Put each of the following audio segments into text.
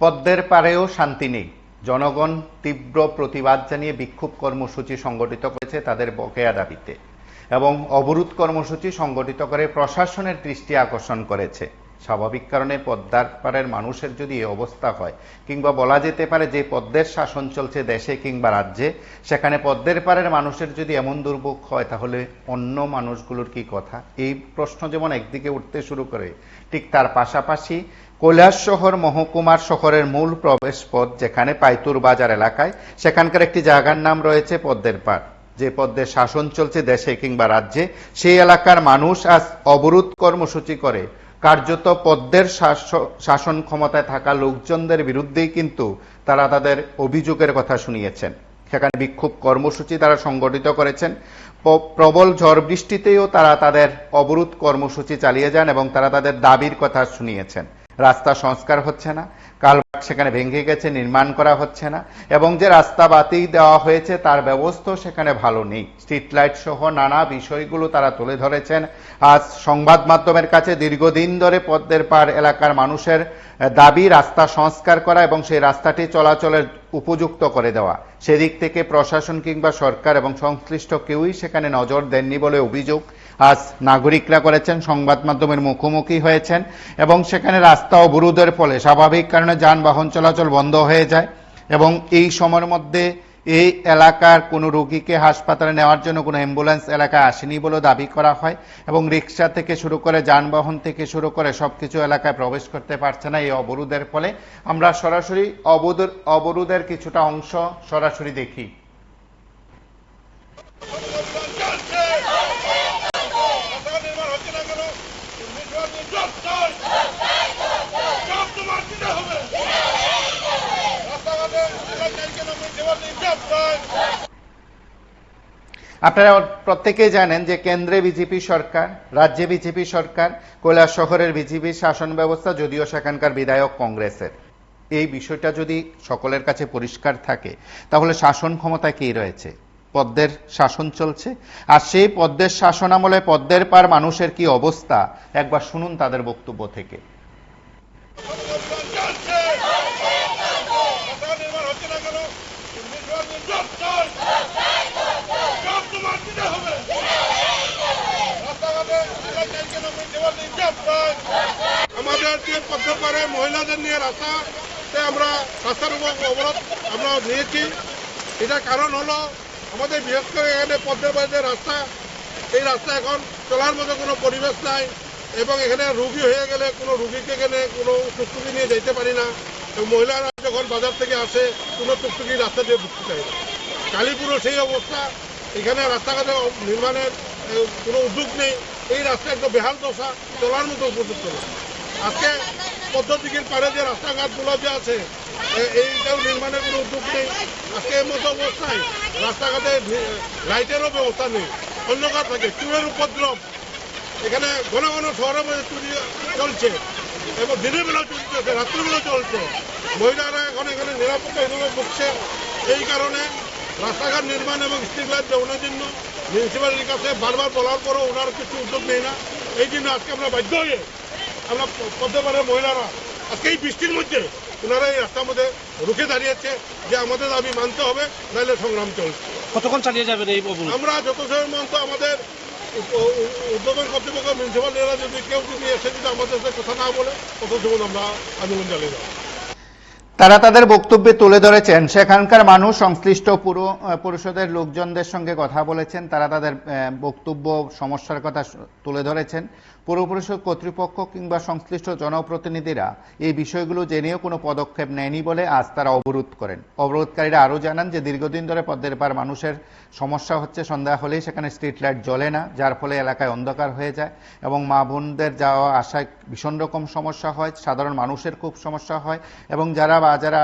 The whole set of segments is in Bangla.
পদ্মের পাড়েও শান্তি নেই। জনগণ তীব্র প্রতিবাদ জানিয়ে বিক্ষোভ কর্মসূচি সংগঠিত করেছে তাদের বকেয়া দাবিতে এবং অবরোধ কর্মসূচি সংগঠিত করে প্রশাসনের দৃষ্টি আকর্ষণ করেছে। স্বাভাবিক কারণে পদ্মার পাড়ের মানুষের যদি এই অবস্থা হয়, কিংবা বলা যেতে পারে যে পদ্মের শাসন চলছে দেশে কিংবা রাজ্যে, সেখানে পদ্মের পাড়ের মানুষের যদি এমন দুর্ভোগ হয়, তাহলে অন্য মানুষগুলোর কি কথা? এই প্রশ্ন যেমন একদিকে উঠতে শুরু করে, ঠিক তার পাশাপাশি কৈলাসহর মহকুমার শহরের মূল প্রবেশ পথ যেখানে পাইতুর বাজার এলাকায়, সেখানকার একটি জায়গার নাম রয়েছে পদ্মের পাড়। যে পদ্মের শাসন চলছে দেশে কিংবা রাজ্যে, সেই এলাকার মানুষ আজ অবরোধ কর্মসূচি করে কার্যত পদ্মের শাসন ক্ষমতায় থাকা লোকজনদের বিরুদ্ধেই কিন্তু তারা তাদের অভিযোগের কথা শুনিয়েছেন। সেখানে বিক্ষোভ কর্মসূচি তারা সংগঠিত করেছেন। প্রবল ঝড় বৃষ্টিতেও তারা তাদের অবরোধ কর্মসূচি চালিয়ে যান এবং তারা তাদের দাবির কথা শুনিয়েছেন। রাস্তা সংস্কার হচ্ছে না, কালভার্ট সেখানে ভেঙে গেছে, নির্মাণ করা হচ্ছে না, এবং যে রাস্তা বাতিল দেওয়া হয়েছে তার ব্যবস্থা সেখানে ভালো নেই। স্ট্রিট লাইট সহ নানা বিষয়গুলো তারা তুলে ধরেছেন। আজ সংবাদ মাধ্যমের কাছে দীর্ঘদিন ধরে পদ্মের পাড় এলাকার মানুষের দাবি রাস্তা সংস্কার করা এবং সেই রাস্তাটি চলাচলের উপযুক্ত করে দেওয়া। সেদিক থেকে প্রশাসন কিংবা সরকার এবং সংশ্লিষ্ট কেউই সেখানে নজর দেননি বলে অভিযোগ আজ নাগরিকরা করেছেন, সংবাদ মাধ্যমের মুখোমুখি হয়েছেন, এবং সেখানে রাস্তা অবরোধের ফলে স্বাভাবিক কারণে যানবাহন চলাচল বন্ধ হয়ে যায়। এবং এই সময়ের মধ্যে এই এলাকার কোনো রোগীকে হাসপাতালে নেওয়ার জন্য কোনো অ্যাম্বুলেন্স এলাকায় আসেনি বলে দাবি করা হয়, এবং রিক্সা থেকে শুরু করে যানবাহন থেকে শুরু করে সবকিছু এলাকায় প্রবেশ করতে পারছে না এই অবরোধের ফলে। আমরা সরাসরি অবরোধের কিছুটা অংশ সরাসরি দেখি। আপনারা প্রত্যেকেই জানেন যে কেন্দ্রে বিজেপি সরকার, রাজ্যে বিজেপি সরকার, কৈলাসহরের বিজেপি শাসন ব্যবস্থা, যদিও সেখানকার বিধায়ক কংগ্রেসের। এই বিষয়টা যদি সকলের কাছে পরিষ্কার থাকে, তাহলে শাসন ক্ষমতায় কি রয়েছে? পদ্মের শাসন চলছে। আর সেই পদ্মের শাসন আমলে পদ্মের পার মানুষের কি অবস্থা, একবার শুনুন তাদের বক্তব্য থেকে। আমাদের যে পদ্মের পাড়ে মহিলাদের নিয়ে রাস্তাতে আমরা রাস্তার অবরোধ আমরা নিয়েছি। এটার কারণ হলো আমাদের বিশেষ করে এখানে পদ্মের পাড়ে রাস্তা, এই রাস্তা এখন চলার মতো কোনো পরিবেশ নাই, এবং এখানে রুগী হয়ে গেলে কোনো রুগীকে এখানে কোনো টুকটুকি নিয়ে যেতে পারি না। এবং মহিলারা যখন বাজার থেকে আসে কোনো টুকটুকি রাস্তা দিয়ে ঢুকতে চাই না। কালীপুরও সেই অবস্থা, এখানে রাস্তাঘাটে নির্মাণের কোনো উদ্যোগ নেই। এই রাস্তা একদম বেহাল দশা, চলার মতো উপযুক্ত না। আজকে পদ্ধতির পারে যে রাস্তাঘাটগুলো যে আছে এইটাও নির্মাণের কোনো উদ্যোগ নেই। আজকে এর মতো অবস্থায় রাস্তাঘাটে লাইটেরও ব্যবস্থা নেই, অন্ধকার থাকে, চুরের উপদ্রব। এখানে ঘন ঘন শহরের মধ্যে চুরি চলছে, এবং দিনের বেলা চুরি চলছে, রাত্রিবেলা চলছে। মহিলারা এখন এখানে নিরাপত্তাহীনভাবে ভুগছে। এই কারণে রাস্তাঘাট নির্মাণ এবং স্ট্রিট লাইট দেওয়ানোর জন্য মিউনিসিপ্যালিটির কাছে বারবার বলার পরও ওনারা কিছু উদ্যোগ নেই না। এই জন্য আজকে আমরা বাধ্য হয়ে আমরা পদ্মের পাড়ের মহিলারা আজকে এই বৃষ্টির মধ্যে ওনারা এই রাস্তার মধ্যে রুখে দাঁড়িয়েছে যে আমাদের দাবি মানতে হবে, নাহলে সংগ্রাম চলছে। কতক্ষণ চালিয়ে যাবেন এই অবরোধ? আমরা যত সময় মানতে আমাদের উদ্বোধন কর্তৃপক্ষ মিউনিসিপ্যালিটিরা যদি কেউ যদি এসে যদি আমাদের সাথে কথা না বলে, তত সময় আমরা আন্দোলন চালিয়ে যাবো। তারা তাদের বক্তব্যে তুলে ধরেছেন, সেখানকার মানুষ সংশ্লিষ্ট পুরো পরিষদের লোকজনদের সঙ্গে কথা বলেছেন, তারা তাদের বক্তব্য সমস্যার কথা তুলে ধরেছেন। পৌর পরিষদ কর্তৃপক্ষ কিংবা সংশ্লিষ্ট জনপ্রতিনিধিরা এই বিষয়গুলো জেনেও কোনো পদক্ষেপ নেয়নি বলে আজ তারা অবরোধ করেন। অবরোধকারীরা আরও জানান যে দীর্ঘদিন ধরে পদ্মের পাড় মানুষের সমস্যা হচ্ছে, সন্ধ্যা হলেই সেখানে স্ট্রিট লাইট জ্বলে না, যার ফলে এলাকায় অন্ধকার হয়ে যায় এবং মা বোনদের যাওয়া আসায় ভীষণ রকম সমস্যা হয়, সাধারণ মানুষের খুব সমস্যা হয়, এবং যারা বাজারে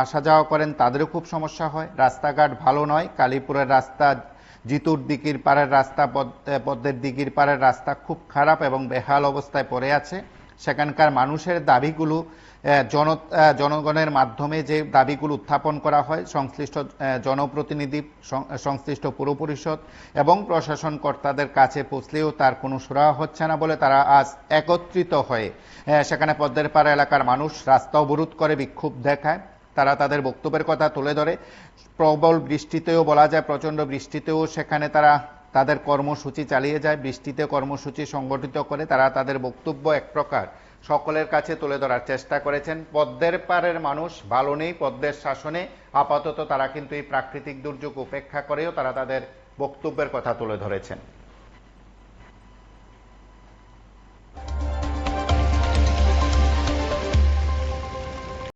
আসা যাওয়া করেন তাদেরও খুব সমস্যা হয়। রাস্তাঘাট ভালো নয়। কালীপুরের রাস্তা, জিতুর দিঘির পাড়ের রাস্তা, পদ্মের দিঘির পাড়ের রাস্তা খুব খারাপ এবং বেহাল অবস্থায় পড়ে আছে। সেখানকার মানুষের দাবিগুলো জনগণের মাধ্যমে যে দাবিগুলো উত্থাপন করা হয় সংশ্লিষ্ট জনপ্রতিনিধি, সংশ্লিষ্ট পুর পরিষদ এবং প্রশাসন কর্তাদের কাছে পৌঁছলেও তার কোনো সুরাহা হচ্ছে না বলে তারা আজ একত্রিত হয়ে সেখানে পদ্মেরপাড়া এলাকার মানুষ রাস্তা অবরোধ করে বিক্ষোভ দেখায়। তারা তাদের বক্তব্যের কথা তুলে ধরে। প্রবল বৃষ্টিতেও বলা যায়, প্রচণ্ড বৃষ্টিতেও সেখানে তারা তাদের কর্মসূচি চালিয়ে যায়। বৃষ্টিতে কর্মসূচি সংগঠিত করে তারা তাদের বক্তব্য এক প্রকার সকলের কাছে তুলে ধরার চেষ্টা করেছেন। পদ্মের পাড়ের মানুষ ভালো নেই, পদ্মের শাসনে আপাতত তারা কিন্তু এই প্রাকৃতিক দুর্যোগ উপেক্ষা করেও তারা তাদের বক্তব্যের কথা তুলে ধরেছেন।